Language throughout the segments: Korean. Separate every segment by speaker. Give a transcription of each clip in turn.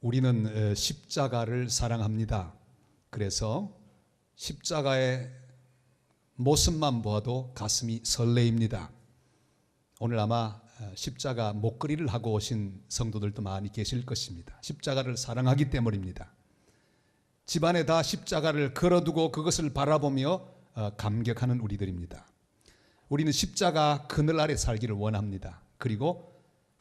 Speaker 1: 우리는 십자가를 사랑합니다. 그래서 십자가의 모습만 보아도 가슴이 설레입니다. 오늘 아마 십자가 목걸이를 하고 오신 성도들도 많이 계실 것입니다. 십자가를 사랑하기 때문입니다. 집안에 다 십자가를 걸어두고 그것을 바라보며 감격하는 우리들입니다. 우리는 십자가 그늘 아래 살기를 원합니다. 그리고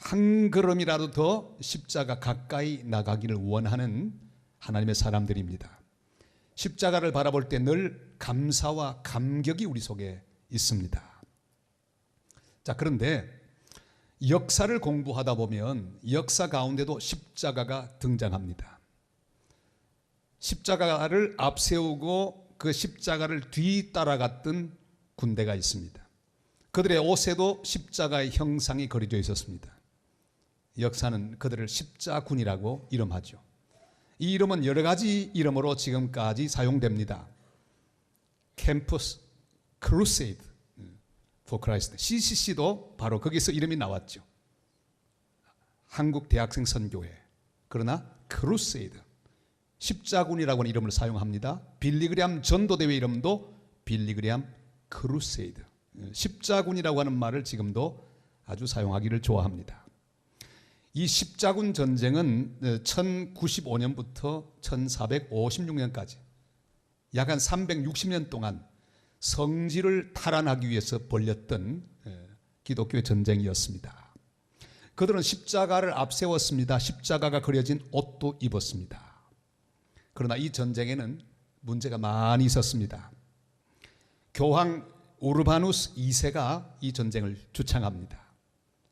Speaker 1: 한 걸음이라도 더 십자가 가까이 나가기를 원하는 하나님의 사람들입니다. 십자가를 바라볼 때 늘 감사와 감격이 우리 속에 있습니다. 자, 그런데 역사를 공부하다 보면 역사 가운데도 십자가가 등장합니다. 십자가를 앞세우고 그 십자가를 뒤따라갔던 군대가 있습니다. 그들의 옷에도 십자가의 형상이 그려져 있었습니다. 역사는 그들을 십자군이라고 이름하죠. 이 이름은 여러 가지 이름으로 지금까지 사용됩니다. 캠퍼스 크루세이드 for Christ, CCC도 바로 거기서 이름이 나왔죠. 한국 대학생 선교회. 그러나 크루세이드, 십자군이라고 하는 이름을 사용합니다. 빌리그레암 전도대회 이름도 빌리그레암 크루세이드, 십자군이라고 하는 말을 지금도 아주 사용하기를 좋아합니다. 이 십자군 전쟁은 1095년부터 1456년까지 약 한 360년 동안 성지를 탈환하기 위해서 벌였던 기독교의 전쟁이었습니다. 그들은 십자가를 앞세웠습니다. 십자가가 그려진 옷도 입었습니다. 그러나 이 전쟁에는 문제가 많이 있었습니다. 교황 우르바누스 2세가 이 전쟁을 주창합니다.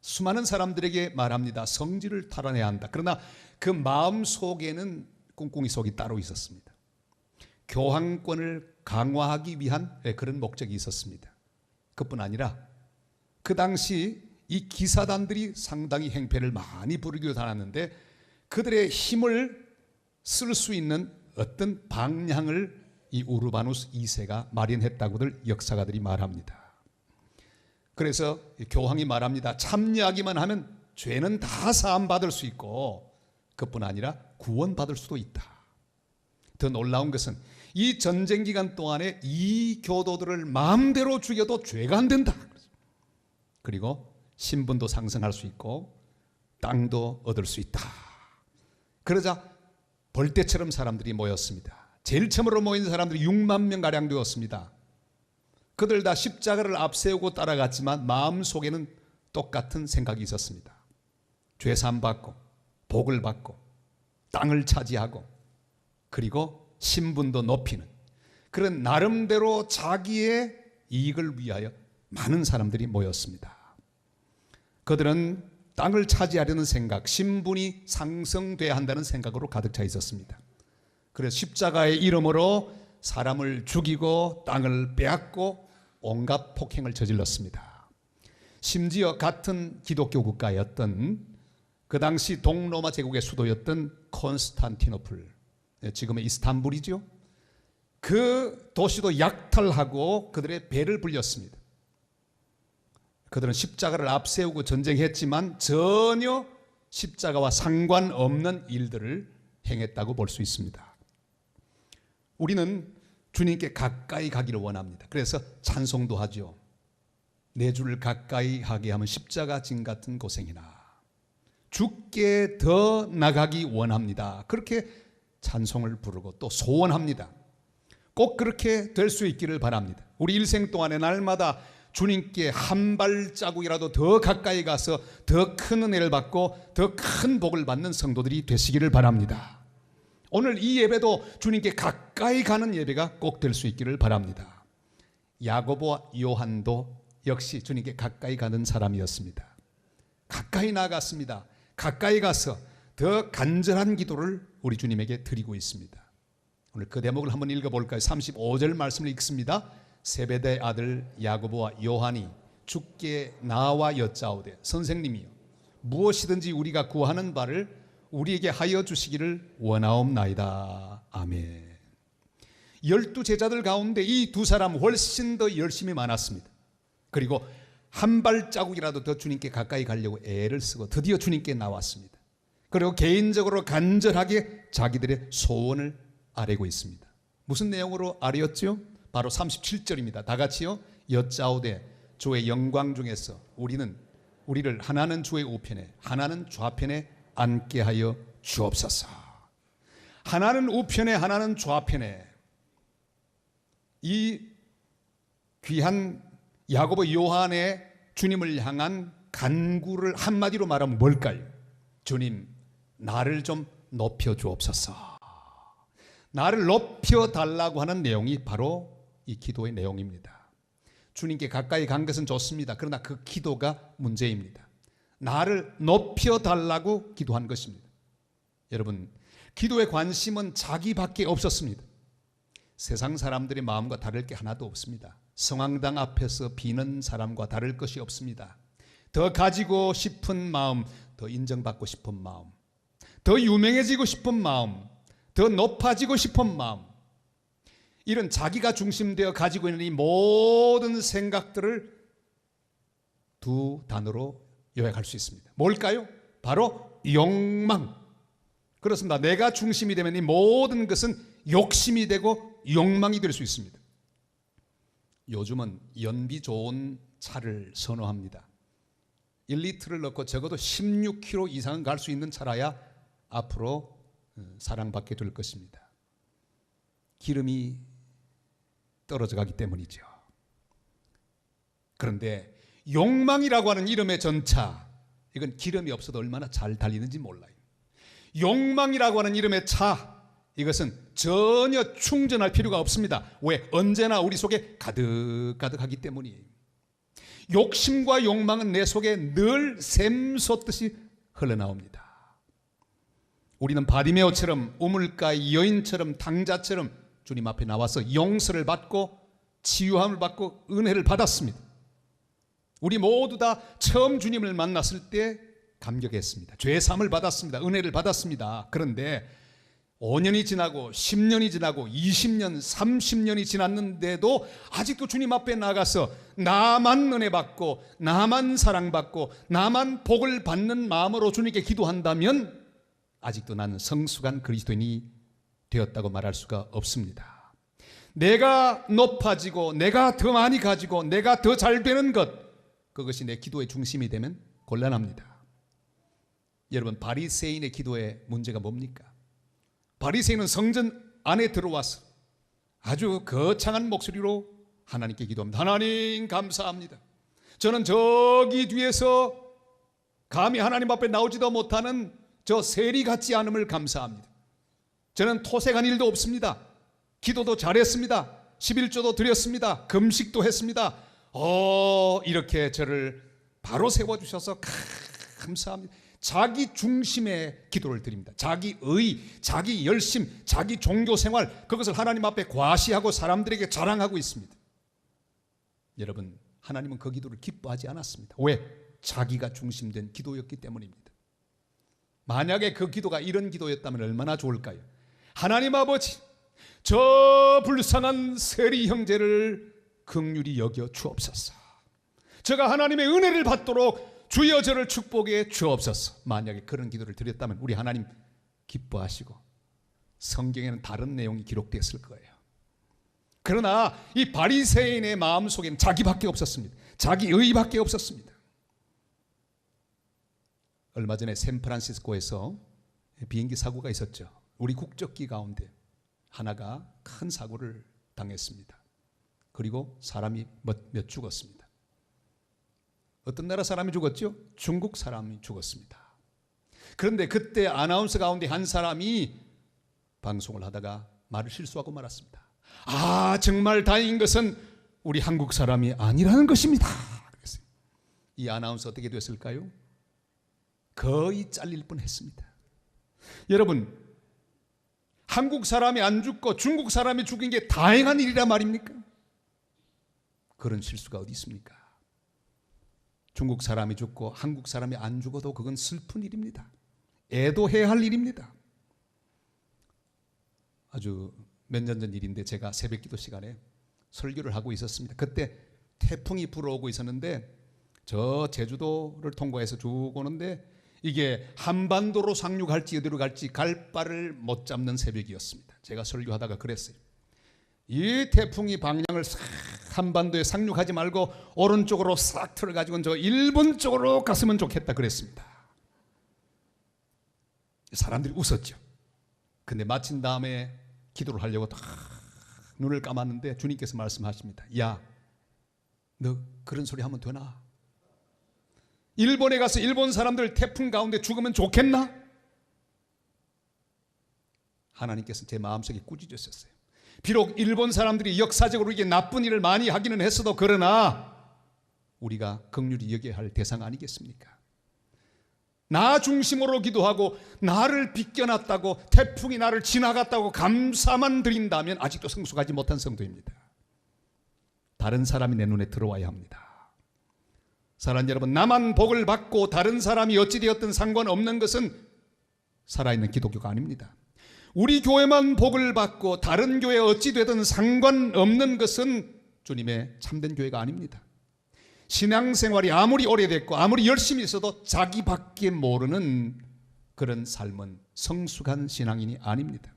Speaker 1: 수많은 사람들에게 말합니다. 성지를 탈환해야 한다. 그러나 그 마음 속에는 꿍꿍이 속이 따로 있었습니다. 교황권을 강화하기 위한 그런 목적이 있었습니다. 그뿐 아니라 그 당시 이 기사단들이 상당히 행패를 많이 부리고 다녔는데 그들의 힘을 쓸 수 있는 어떤 방향을 이 우르바누스 2세가 마련했다고들 역사가들이 말합니다. 그래서 교황이 말합니다. 참여하기만 하면 죄는 다 사함받을 수 있고 그뿐 아니라 구원받을 수도 있다. 더 놀라운 것은 이 전쟁 기간 동안에 이 교도들을 마음대로 죽여도 죄가 안 된다. 그리고 신분도 상승할 수 있고 땅도 얻을 수 있다. 그러자 벌떼처럼 사람들이 모였습니다. 제일 처음으로 모인 사람들이 6만 명가량 되었습니다. 그들 다 십자가를 앞세우고 따라갔지만 마음속에는 똑같은 생각이 있었습니다. 죄사함 받고 복을 받고 땅을 차지하고 그리고 신분도 높이는 그런 나름대로 자기의 이익을 위하여 많은 사람들이 모였습니다. 그들은 땅을 차지하려는 생각, 신분이 상승돼야 한다는 생각으로 가득 차 있었습니다. 그래서 십자가의 이름으로 사람을 죽이고 땅을 빼앗고 온갖 폭행을 저질렀습니다. 심지어 같은 기독교 국가였던 그 당시 동로마 제국의 수도였던 콘스탄티노플, 지금의 이스탄불이죠. 그 도시도 약탈하고 그들의 배를 불렸습니다. 그들은 십자가를 앞세우고 전쟁했지만 전혀 십자가와 상관없는 일들을 행했다고 볼 수 있습니다. 우리는 주님께 가까이 가기를 원합니다. 그래서 찬송도 하죠. 내 주를 가까이 하게 하면 십자가 진 같은 고생이나 주께 더 나가기 원합니다. 그렇게 찬송을 부르고 또 소원합니다. 꼭 그렇게 될 수 있기를 바랍니다. 우리 일생 동안에 날마다 주님께 한 발자국이라도 더 가까이 가서 더 큰 은혜를 받고 더 큰 복을 받는 성도들이 되시기를 바랍니다. 오늘 이 예배도 주님께 가까이 가는 예배가 꼭 될 수 있기를 바랍니다. 야고보와 요한도 역시 주님께 가까이 가는 사람이었습니다. 가까이 나아갔습니다. 가까이 가서 더 간절한 기도를 우리 주님에게 드리고 있습니다. 오늘 그 대목을 한번 읽어볼까요? 35절 말씀을 읽습니다. 세베대 아들 야고보와 요한이 주께 나와 여짜오되 선생님이여 무엇이든지 우리가 구하는 바를 우리에게 하여 주시기를 원하옵나이다. 아멘. 12제자들 가운데 이 두 사람 훨씬 더 열심히 많았습니다. 그리고 한 발자국이라도 더 주님께 가까이 가려고 애를 쓰고 드디어 주님께 나왔습니다. 그리고 개인적으로 간절하게 자기들의 소원을 아뢰고 있습니다. 무슨 내용으로 아뢰었죠? 바로 37절입니다. 다 같이요. 여짜오되 주의 영광 중에서 우리를 하나는 주의 우편에 하나는 좌편에 앉게 하여 주옵소서. 하나는 우편에 하나는 좌편에. 이 귀한 야고보 요한의 주님을 향한 간구를 한마디로 말하면 뭘까요? 주님, 나를 좀 높여 주옵소서. 나를 높여 달라고 하는 내용이 바로 이 기도의 내용입니다. 주님께 가까이 간 것은 좋습니다. 그러나 그 기도가 문제입니다. 나를 높여 달라고 기도한 것입니다. 여러분, 기도의 관심은 자기밖에 없었습니다. 세상 사람들의 마음과 다를 게 하나도 없습니다. 성황당 앞에서 비는 사람과 다를 것이 없습니다. 더 가지고 싶은 마음, 더 인정받고 싶은 마음, 더 유명해지고 싶은 마음, 더 높아지고 싶은 마음, 이런 자기가 중심되어 가지고 있는 이 모든 생각들을 두 단어로 요약할 수 있습니다. 뭘까요? 바로 욕망. 그렇습니다. 내가 중심이 되면 이 모든 것은 욕심이 되고 욕망이 될 수 있습니다. 요즘은 연비 좋은 차를 선호합니다. 1리터를 넣고 적어도 16km 이상은 갈 수 있는 차라야 앞으로 사랑받게 될 것입니다. 기름이 떨어져 가기 때문이죠. 그런데 욕망이라고 하는 이름의 전차, 이건 기름이 없어도 얼마나 잘 달리는지 몰라요. 욕망이라고 하는 이름의 차, 이것은 전혀 충전할 필요가 없습니다. 왜? 언제나 우리 속에 가득가득하기 때문이에요. 욕심과 욕망은 내 속에 늘 샘솟듯이 흘러나옵니다. 우리는 바디메오처럼 우물가의 여인처럼 당자처럼 주님 앞에 나와서 용서를 받고 치유함을 받고 은혜를 받았습니다. 우리 모두 다 처음 주님을 만났을 때 감격했습니다. 죄사함을 받았습니다. 은혜를 받았습니다. 그런데 5년이 지나고 10년이 지나고 20년, 30년이 지났는데도 아직도 주님 앞에 나가서 나만 은혜 받고 나만 사랑받고 나만 복을 받는 마음으로 주님께 기도한다면 아직도 나는 성숙한 그리스도인이 되었다고 말할 수가 없습니다. 내가 높아지고 내가 더 많이 가지고 내가 더 잘 되는 것, 그것이 내 기도의 중심이 되면 곤란합니다. 여러분, 바리새인의 기도의 문제가 뭡니까? 바리새인은 성전 안에 들어와서 아주 거창한 목소리로 하나님께 기도합니다. 하나님 감사합니다. 저는 저기 뒤에서 감히 하나님 앞에 나오지도 못하는 저 세리 같지 않음을 감사합니다. 저는 토색한 일도 없습니다. 기도도 잘했습니다. 11조도 드렸습니다. 금식도 했습니다. 이렇게 저를 바로 세워주셔서 감사합니다. 자기 중심의 기도를 드립니다. 자기 의, 자기 열심, 자기 종교 생활, 그것을 하나님 앞에 과시하고 사람들에게 자랑하고 있습니다. 여러분, 하나님은 그 기도를 기뻐하지 않았습니다. 왜? 자기가 중심된 기도였기 때문입니다. 만약에 그 기도가 이런 기도였다면 얼마나 좋을까요? 하나님 아버지, 저 불쌍한 세리 형제를 긍휼히 여겨 주옵소서. 제가 하나님의 은혜를 받도록 주여 저를 축복해 주옵소서. 만약에 그런 기도를 드렸다면 우리 하나님 기뻐하시고 성경에는 다른 내용이 기록되었을 거예요. 그러나 이 바리새인의 마음속에는 자기밖에 없었습니다. 자기 의밖에 없었습니다. 얼마 전에 샌프란시스코에서 비행기 사고가 있었죠. 우리 국적기 가운데 하나가 큰 사고를 당했습니다. 그리고 사람이 몇 죽었습니다. 어떤 나라 사람이 죽었죠? 중국 사람이 죽었습니다. 그런데 그때 아나운서 가운데 한 사람이 방송을 하다가 말을 실수하고 말았습니다. 정말 다행인 것은 우리 한국 사람이 아니라는 것입니다. 이 아나운서 어떻게 됐을까요? 거의 잘릴 뻔했습니다. 여러분, 한국 사람이 안 죽고 중국 사람이 죽인 게 다행한 일이란 말입니까? 그런 실수가 어디 있습니까? 중국 사람이 죽고 한국 사람이 안 죽어도 그건 슬픈 일입니다. 애도해야 할 일입니다. 아주 몇 년 전 일인데 제가 새벽 기도 시간에 설교를 하고 있었습니다. 그때 태풍이 불어오고 있었는데 저 제주도를 통과해서 쭉 오는데 이게 한반도로 상륙할지 어디로 갈지 갈 바를 못 잡는 새벽이었습니다. 제가 설교하다가 그랬어요. 이 태풍이 방향을 싹 한반도에 상륙하지 말고 오른쪽으로 싹 틀어가지고 저 일본 쪽으로 갔으면 좋겠다 그랬습니다. 사람들이 웃었죠. 근데 마친 다음에 기도를 하려고 딱 눈을 감았는데 주님께서 말씀하십니다. 야, 너 그런 소리 하면 되나? 일본에 가서 일본 사람들 태풍 가운데 죽으면 좋겠나? 하나님께서 제 마음속에 꾸짖으셨어요. 비록 일본 사람들이 역사적으로 이게 나쁜 일을 많이 하기는 했어도 그러나 우리가 긍휼히 여겨야 할 대상 아니겠습니까? 나 중심으로 기도하고 나를 비껴놨다고 태풍이 나를 지나갔다고 감사만 드린다면 아직도 성숙하지 못한 성도입니다. 다른 사람이 내 눈에 들어와야 합니다. 사랑하는 여러분, 나만 복을 받고 다른 사람이 어찌되었든 상관없는 것은 살아있는 기독교가 아닙니다. 우리 교회만 복을 받고 다른 교회 어찌되든 상관없는 것은 주님의 참된 교회가 아닙니다. 신앙생활이 아무리 오래됐고 아무리 열심히 있어도 자기밖에 모르는 그런 삶은 성숙한 신앙인이 아닙니다.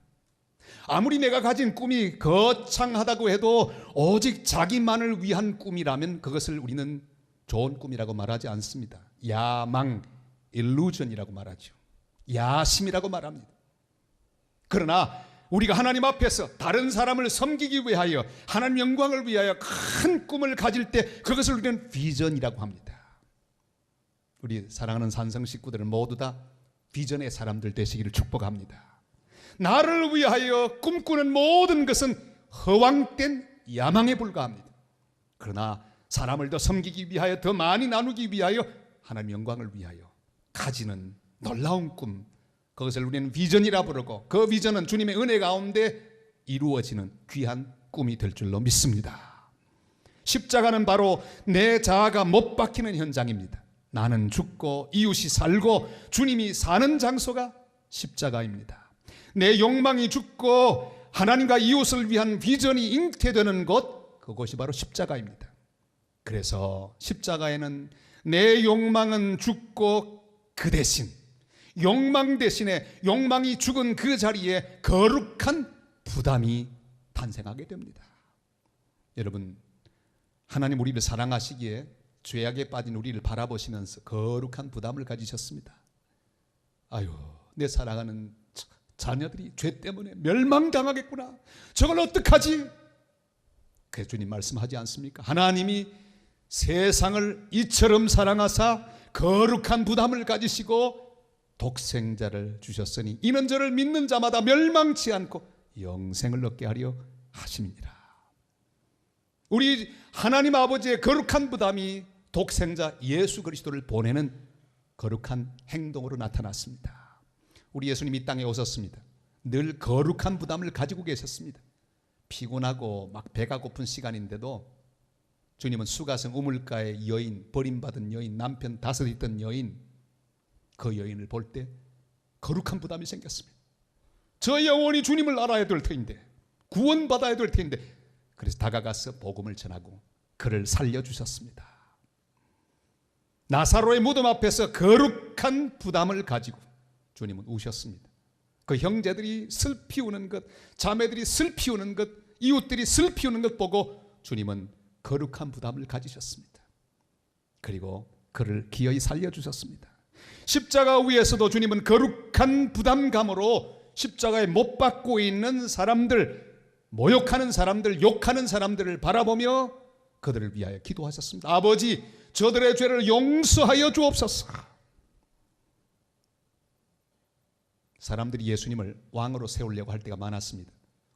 Speaker 1: 아무리 내가 가진 꿈이 거창하다고 해도 오직 자기만을 위한 꿈이라면 그것을 우리는 좋은 꿈이라고 말하지 않습니다. 야망, 일루전이라고 말하죠. 야심이라고 말합니다. 그러나 우리가 하나님 앞에서 다른 사람을 섬기기 위하여 하나님 영광을 위하여 큰 꿈을 가질 때 그것을 우리는 비전이라고 합니다. 우리 사랑하는 산성 식구들은 모두 다 비전의 사람들 되시기를 축복합니다. 나를 위하여 꿈꾸는 모든 것은 허황된 야망에 불과합니다. 그러나 사람을 더 섬기기 위하여 더 많이 나누기 위하여 하나님 영광을 위하여 가지는 놀라운 꿈, 그것을 우리는 비전이라 부르고 그 비전은 주님의 은혜 가운데 이루어지는 귀한 꿈이 될 줄로 믿습니다. 십자가는 바로 내 자아가 못 박히는 현장입니다. 나는 죽고 이웃이 살고 주님이 사는 장소가 십자가입니다. 내 욕망이 죽고 하나님과 이웃을 위한 비전이 잉태되는 곳, 그곳이 바로 십자가입니다. 그래서 십자가에는 내 욕망은 죽고 그 대신 욕망 대신에 욕망이 죽은 그 자리에 거룩한 부담이 탄생하게 됩니다. 여러분, 하나님 우리를 사랑하시기에 죄악에 빠진 우리를 바라보시면서 거룩한 부담을 가지셨습니다. 아유, 내 사랑하는 자녀들이 죄 때문에 멸망당하겠구나. 저걸 어떡하지? 그래서 주님 말씀하지 않습니까? 하나님이 세상을 이처럼 사랑하사 거룩한 부담을 가지시고 독생자를 주셨으니 이는 저를 믿는 자마다 멸망치 않고 영생을 얻게 하려 하심이니라. 우리 하나님 아버지의 거룩한 부담이 독생자 예수 그리스도를 보내는 거룩한 행동으로 나타났습니다. 우리 예수님 이 땅에 오셨습니다. 늘 거룩한 부담을 가지고 계셨습니다. 피곤하고 막 배가 고픈 시간인데도 주님은 수가성 우물가의 여인, 버림받은 여인, 남편 5 있던 여인, 그 여인을 볼 때 거룩한 부담이 생겼습니다. 저 영혼이 주님을 알아야 될 터인데, 구원받아야 될 터인데, 그래서 다가가서 복음을 전하고 그를 살려주셨습니다. 나사로의 무덤 앞에서 거룩한 부담을 가지고 주님은 우셨습니다. 그 형제들이 슬피 우는 것, 자매들이 슬피 우는 것, 이웃들이 슬피 우는 것 보고 주님은 거룩한 부담을 가지셨습니다. 그리고 그를 기어이 살려주셨습니다. 십자가 위에서도 주님은 거룩한 부담감으로 십자가에 못 박고 있는 사람들, 모욕하는 사람들, 욕하는 사람들을 바라보며 그들을 위하여 기도하셨습니다. 아버지, 저들의 죄를 용서하여 주옵소서. 사람들이 예수님을 왕으로 세우려고 할 때가 많았습니다.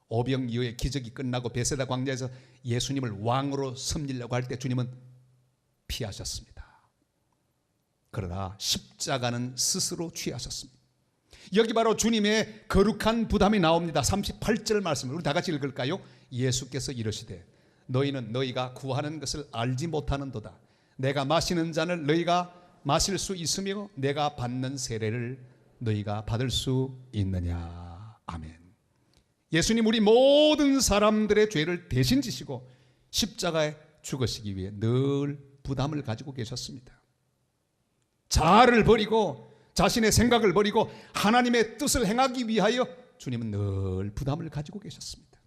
Speaker 1: 오병이어의 기적이 끝나고 베세다 광야에서 예수님을 왕으로 섬기려고 할 때 주님은 피하셨습니다. 그러나 십자가는 스스로 취하셨습니다. 여기 바로 주님의 거룩한 부담이 나옵니다. 38절 말씀, 우리 다 같이 읽을까요? 예수께서 이르시되 너희는 너희가 구하는 것을 알지 못하는도다. 내가 마시는 잔을 너희가 마실 수 있으며 내가 받는 세례를 너희가 받을 수 있느냐. 아멘. 예수님 우리 모든 사람들의 죄를 대신 지시고 십자가에 죽으시기 위해 늘 부담을 가지고 계셨습니다. 자아를 버리고 자신의 생각을 버리고 하나님의 뜻을 행하기 위하여 주님은 늘 부담을 가지고 계셨습니다.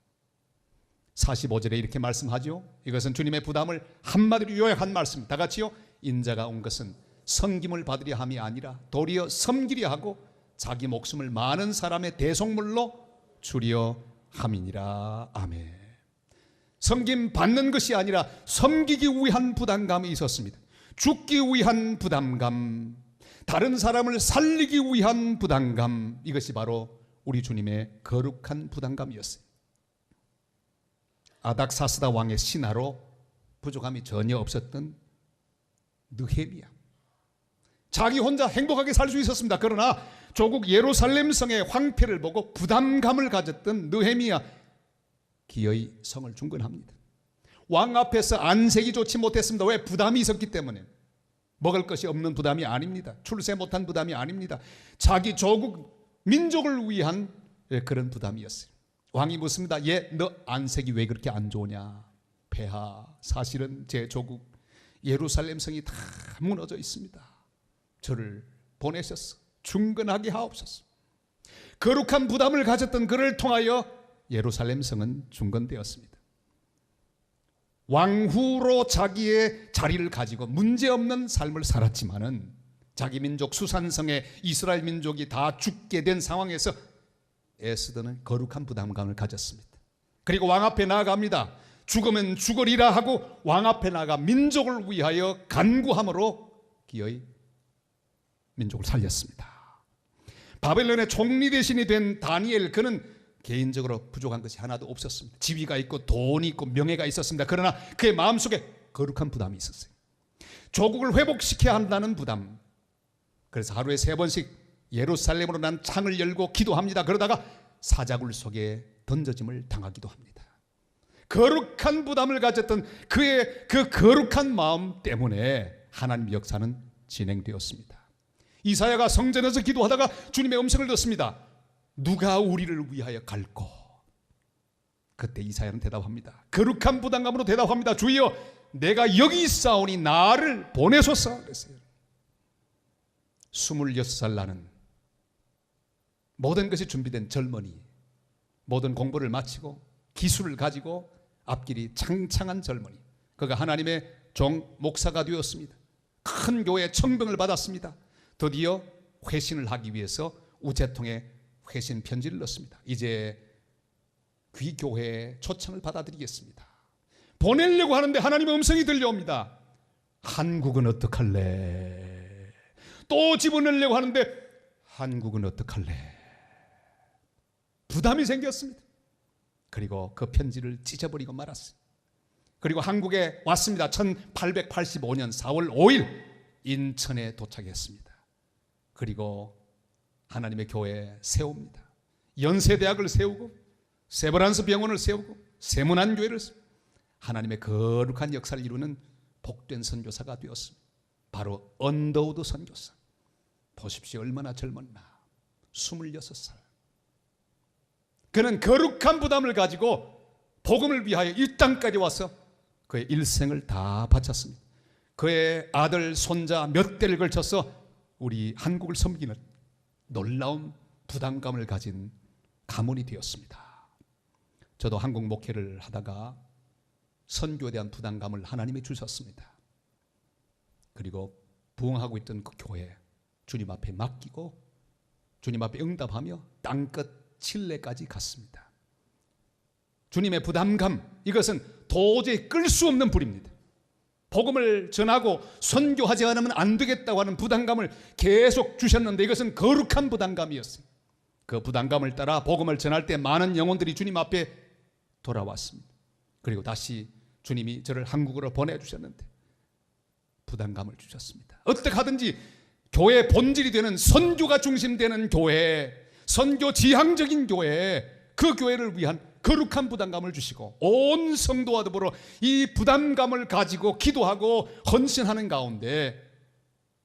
Speaker 1: 45절에 이렇게 말씀하죠. 이것은 주님의 부담을 한마디로 요약한 말씀. 다 같이요. 인자가 온 것은 섬김을 받으려 함이 아니라 도리어 섬기려 하고 자기 목숨을 많은 사람의 대속물로 주려 함이니라. 아멘. 섬김 받는 것이 아니라 섬기기 위한 부담감이 있었습니다. 죽기 위한 부담감, 다른 사람을 살리기 위한 부담감, 이것이 바로 우리 주님의 거룩한 부담감이었어요. 아닥사스다 왕의 신하로 부족함이 전혀 없었던 느헤미야, 자기 혼자 행복하게 살 수 있었습니다. 그러나 조국 예루살렘 성의 황폐를 보고 부담감을 가졌던 느헤미야, 기어이 성을 중건합니다. 왕 앞에서 안색이 좋지 못했습니다. 왜? 부담이 있었기 때문에. 먹을 것이 없는 부담이 아닙니다. 출세 못한 부담이 아닙니다. 자기 조국 민족을 위한 그런 부담이었어요. 왕이 묻습니다. 너 안색이 왜 그렇게 안 좋으냐? 폐하, 사실은 제 조국 예루살렘 성이 다 무너져 있습니다. 저를 보내셔서 중건하게 하옵소서. 거룩한 부담을 가졌던 그를 통하여 예루살렘 성은 중건되었습니다. 왕후로 자기의 자리를 가지고 문제없는 삶을 살았지만은 자기 민족 수산성의 이스라엘 민족이 다 죽게 된 상황에서 에스더는 거룩한 부담감을 가졌습니다. 그리고 왕 앞에 나아갑니다. 죽으면 죽으리라 하고 왕 앞에 나아가 민족을 위하여 간구함으로 기어이 민족을 살렸습니다. 바벨론의 총리 대신이 된 다니엘, 그는 개인적으로 부족한 것이 하나도 없었습니다. 지위가 있고 돈이 있고 명예가 있었습니다. 그러나 그의 마음속에 거룩한 부담이 있었어요. 조국을 회복시켜야 한다는 부담. 그래서 하루에 3번씩 예루살렘으로 난 창을 열고 기도합니다. 그러다가 사자굴 속에 던져짐을 당하기도 합니다. 거룩한 부담을 가졌던 그의 그 거룩한 마음 때문에 하나님의 역사는 진행되었습니다. 이사야가 성전에서 기도하다가 주님의 음성을 듣습니다. 누가 우리를 위하여 갈꼬? 그때 이사야는 대답합니다. 거룩한 부담감으로 대답합니다. 주여, 내가 여기 있사오니 나를 보내소서. 그랬어요. 26살 나는 모든 것이 준비된 젊은이, 모든 공부를 마치고 기술을 가지고 앞길이 창창한 젊은이, 그가 하나님의 종 목사가 되었습니다. 큰 교회 청병을 받았습니다. 드디어 회신을 하기 위해서 우체통에 회신 편지를 넣습니다. 이제 귀교회의 초청을 받아들이겠습니다. 보내려고 하는데 하나님의 음성이 들려옵니다. 한국은 어떡할래? 또 집어넣으려고 하는데 한국은 어떡할래? 부담이 생겼습니다. 그리고 그 편지를 찢어버리고 말았어요. 그리고 한국에 왔습니다. 1885년 4월 5일 인천에 도착했습니다. 그리고 하나님의 교회 세웁니다. 연세대학을 세우고 세브란스 병원을 세우고 세문안교회를 세우고 하나님의 거룩한 역사를 이루는 복된 선교사가 되었습니다. 바로 언더우드 선교사. 보십시오, 얼마나 젊었나. 26살. 그는 거룩한 부담을 가지고 복음을 위하여 이 땅까지 와서 그의 일생을 다 바쳤습니다. 그의 아들, 손자 몇 대를 걸쳐서 우리 한국을 섬기는 놀라운 부담감을 가진 가문이 되었습니다. 저도 한국 목회를 하다가 선교에 대한 부담감을 하나님이 주셨습니다. 그리고 부흥하고 있던 그 교회 주님 앞에 맡기고 주님 앞에 응답하며 땅끝 칠레까지 갔습니다. 주님의 부담감, 이것은 도저히 끌 수 없는 불입니다. 복음을 전하고 선교하지 않으면 안 되겠다고 하는 부담감을 계속 주셨는데 이것은 거룩한 부담감이었어요. 그 부담감을 따라 복음을 전할 때 많은 영혼들이 주님 앞에 돌아왔습니다. 그리고 다시 주님이 저를 한국으로 보내주셨는데 부담감을 주셨습니다. 어떻게 하든지 교회의 본질이 되는 선교가 중심되는 교회, 선교 지향적인 교회, 그 교회를 위한 거룩한 부담감을 주시고 온 성도와 더불어 이 부담감을 가지고 기도하고 헌신하는 가운데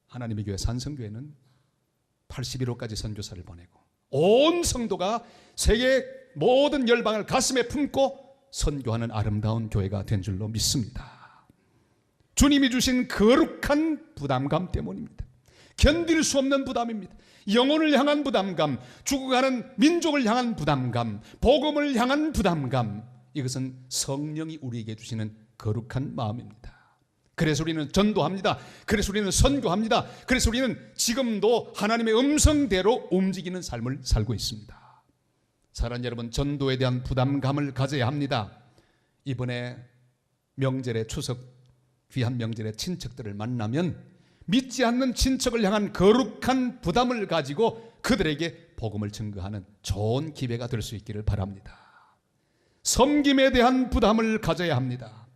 Speaker 1: 하나님의 교회 산성교회는 81호까지 선교사를 보내고 온 성도가 세계 모든 열방을 가슴에 품고 선교하는 아름다운 교회가 된 줄로 믿습니다. 주님이 주신 거룩한 부담감 때문입니다. 견딜 수 없는 부담입니다. 영혼을 향한 부담감, 죽어가는 민족을 향한 부담감, 복음을 향한 부담감, 이것은 성령이 우리에게 주시는 거룩한 마음입니다. 그래서 우리는 전도합니다. 그래서 우리는 선교합니다. 그래서 우리는 지금도 하나님의 음성대로 움직이는 삶을 살고 있습니다. 사랑하는 여러분, 전도에 대한 부담감을 가져야 합니다. 이번에 명절에, 추석 귀한 명절에 친척들을 만나면 믿지 않는 친척을 향한 거룩한 부담을 가지고 그들에게 복음을 증거하는 좋은 기회가 될 수 있기를 바랍니다. 섬김에 대한 부담을 가져야 합니다.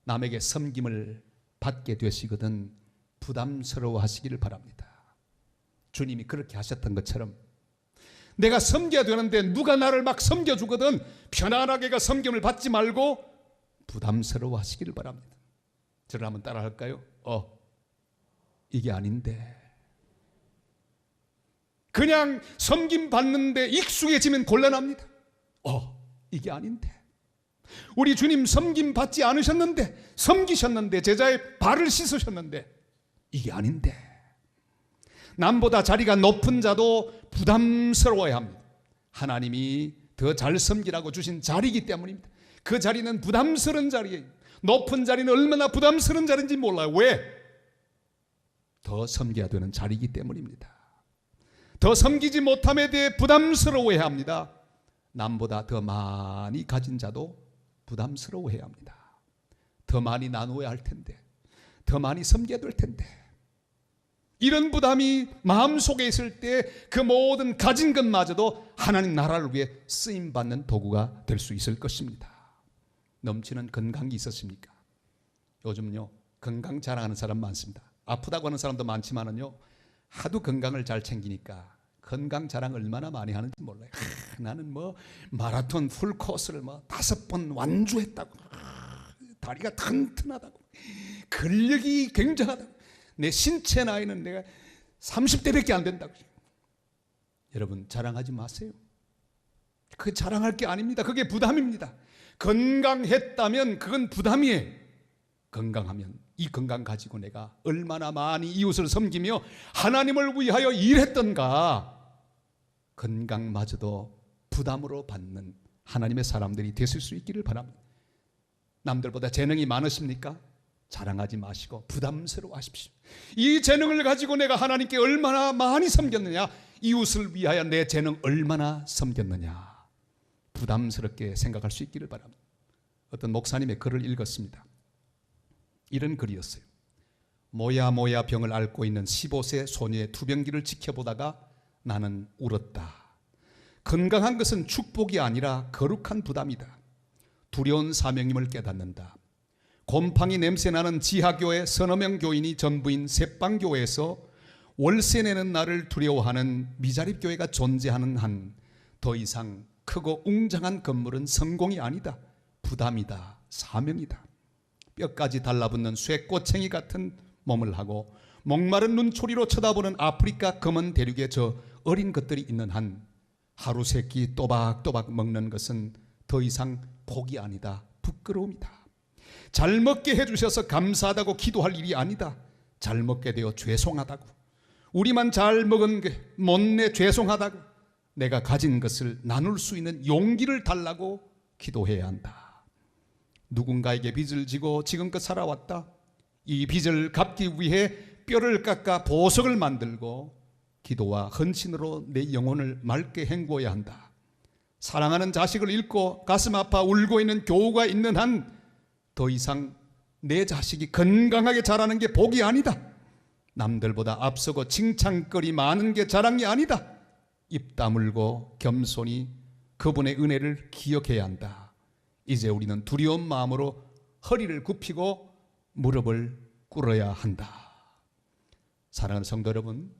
Speaker 1: 남에게 섬김을 받게 되시거든 부담스러워 하시기를 바랍니다. 주님이 그렇게 하셨던 것처럼 내가 섬겨야 되는데 누가 나를 막 섬겨주거든 편안하게 섬김을 받지 말고 부담스러워 하시기를 바랍니다. 저를 한번 따라 할까요? 이게 아닌데. 그냥 섬김 받는데 익숙해지면 곤란합니다. 이게 아닌데. 우리 주님 섬김 받지 않으셨는데, 섬기셨는데, 제자의 발을 씻으셨는데 이게 아닌데. 남보다 자리가 높은 자도 부담스러워야 합니다. 하나님이 더 잘 섬기라고 주신 자리이기 때문입니다. 그 자리는 부담스러운 자리예요. 높은 자리는 얼마나 부담스러운 자리인지 몰라요. 왜? 더 섬겨야 되는 자리이기 때문입니다. 더 섬기지 못함에 대해 부담스러워해야 합니다. 남보다 더 많이 가진 자도 부담스러워해야 합니다. 더 많이 나누어야 할 텐데, 더 많이 섬겨야 될 텐데, 이런 부담이 마음속에 있을 때 그 모든 가진 것마저도 하나님 나라를 위해 쓰임받는 도구가 될 수 있을 것입니다. 넘치는 건강이 있었습니까? 요즘요 건강 자랑하는 사람 많습니다. 아프다고 하는 사람도 많지만은요 하도 건강을 잘 챙기니까 건강 자랑 얼마나 많이 하는지 몰라요. 나는 뭐 마라톤 풀코스를 뭐 5번 완주했다고, 다리가 튼튼하다고, 근력이 굉장하다고, 내 신체 나이는 내가 30대밖에 안 된다고. 여러분 자랑하지 마세요. 그 자랑할 게 아닙니다. 그게 부담입니다. 건강했다면 그건 부담이에요. 건강하면 이 건강 가지고 내가 얼마나 많이 이웃을 섬기며 하나님을 위하여 일했던가, 건강마저도 부담으로 받는 하나님의 사람들이 되실 수 있기를 바랍니다. 남들보다 재능이 많으십니까? 자랑하지 마시고 부담스러워 하십시오. 이 재능을 가지고 내가 하나님께 얼마나 많이 섬겼느냐, 이웃을 위하여 내 재능 얼마나 섬겼느냐, 부담스럽게 생각할 수 있기를 바랍니다. 어떤 목사님의 글을 읽었습니다. 이런 글이었어요. 모야 병을 앓고 있는 15세 소녀의 투병기를 지켜보다가 나는 울었다. 건강한 것은 축복이 아니라 거룩한 부담이다. 두려운 사명임을 깨닫는다. 곰팡이 냄새나는 지하교회 서너 명 교인이 전부인 새빵교회에서 월세 내는 나를 두려워하는 미자립교회가 존재하는 한 더 이상 크고 웅장한 건물은 성공이 아니다. 부담이다. 사명이다. 뼈까지 달라붙는 쇠꼬챙이 같은 몸을 하고 목마른 눈초리로 쳐다보는 아프리카 검은 대륙에 저 어린 것들이 있는 한 하루 세 끼 또박또박 먹는 것은 더 이상 복이 아니다. 부끄러움이다. 잘 먹게 해주셔서 감사하다고 기도할 일이 아니다. 잘 먹게 되어 죄송하다고, 우리만 잘 먹은 게 못내 죄송하다고, 내가 가진 것을 나눌 수 있는 용기를 달라고 기도해야 한다. 누군가에게 빚을 지고 지금껏 살아왔다. 이 빚을 갚기 위해 뼈를 깎아 보석을 만들고 기도와 헌신으로 내 영혼을 맑게 헹궈야 한다. 사랑하는 자식을 잃고 가슴 아파 울고 있는 교우가 있는 한 더 이상 내 자식이 건강하게 자라는 게 복이 아니다. 남들보다 앞서고 칭찬거리 많은 게 자랑이 아니다. 입 다물고 겸손히 그분의 은혜를 기억해야 한다. 이제 우리는 두려운 마음으로 허리를 굽히고 무릎을 꿇어야 한다. 사랑하는 성도 여러분,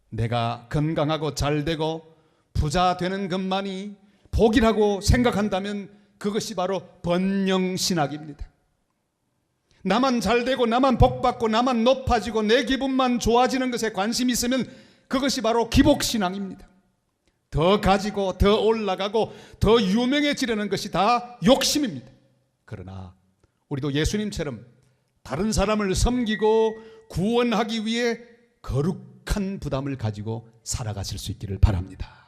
Speaker 1: 내가 건강하고 잘되고 부자 되는 것만이 복이라고 생각한다면 그것이 바로 번영신학입니다. 나만 잘되고 나만 복받고 나만 높아지고 내 기분만 좋아지는 것에 관심이 있으면 그것이 바로 기복신앙입니다. 더 가지고 더 올라가고 더 유명해지려는 것이 다 욕심입니다. 그러나 우리도 예수님처럼 다른 사람을 섬기고 구원하기 위해 거룩한 부담을 가지고 살아가실 수 있기를 바랍니다.